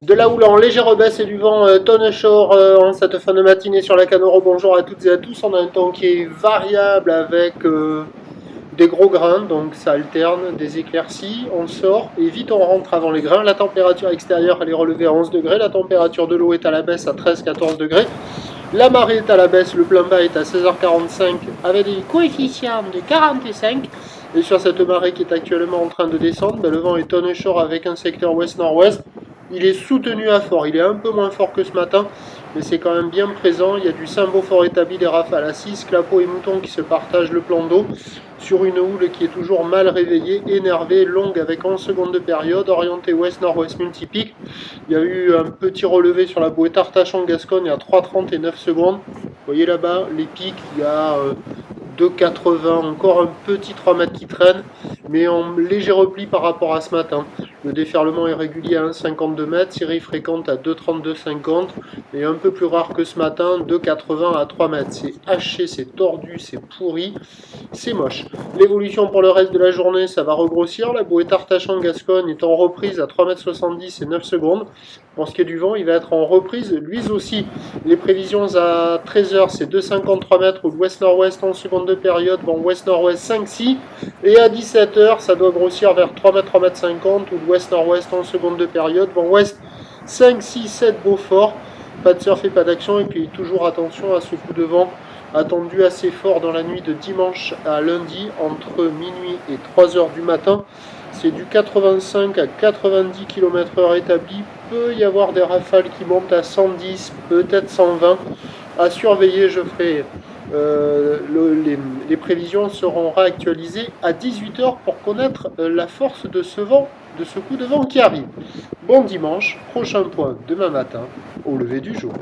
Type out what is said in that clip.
De la houle en légère baisse et du vent tonne shore en cette fin de matinée sur la Canoro. Bonjour à toutes et à tous. On a un temps qui est variable avec des gros grains, donc ça alterne, des éclaircies. On sort et vite on rentre avant les grains. La température extérieure elle est relevée à 11 degrés. La température de l'eau est à la baisse à 13-14 degrés. La marée est à la baisse, le plein bas est à 16h45 avec des coefficients de 45. Et sur cette marée qui est actuellement en train de descendre, le vent est tonne shore avec un secteur ouest-nord-ouest. Il est soutenu à fort, il est un peu moins fort que ce matin, mais c'est quand même bien présent. Il y a du Saint-Beau fort établi, des rafales à 6, clapots et moutons qui se partagent le plan d'eau sur une houle qui est toujours mal réveillée, énervée, longue avec 11 secondes de période, orientée ouest-nord-ouest multipique. Il y a eu un petit relevé sur la bouée Tartachon-Gascogne à 3,30 et 9 secondes. Vous voyez là-bas, les pics, il y a 2,80, encore un petit 3 mètres qui traîne, mais en léger repli par rapport à ce matin. Le déferlement est régulier à 1,52 mètres, série fréquente à 2,32,50 et un peu plus rare que ce matin, 2,80 à 3 mètres. C'est haché, c'est tordu, c'est pourri, c'est moche. L'évolution pour le reste de la journée, ça va regrossir. La bouée Tartachon-Gascogne est en reprise à 3,70 m et 9 secondes. Pour ce qui est du vent, il va être en reprise, lui aussi. Les prévisions à 13h, c'est 2,53 mètres ou l'ouest-nord-ouest en seconde de période, vent ouest-nord-ouest 5-6. Et à 17h, ça doit grossir vers 3 mètres, 3 mètres 50 ou l'ouest-nord-ouest en seconde de période, vent ouest 5, 6, 7 Beaufort. Pas de surf et pas d'action. Et puis toujours attention à ce coup de vent attendu assez fort dans la nuit de dimanche à lundi entre minuit et 3h du matin. C'est du 85 à 90 km/h établi. Peut y avoir des rafales qui montent à 110, peut-être 120. À surveiller, je ferai. Les prévisions seront réactualisées à 18h pour connaître la force de ce vent, de ce coup de vent qui arrive. Bon dimanche, prochain point demain matin, au lever du jour.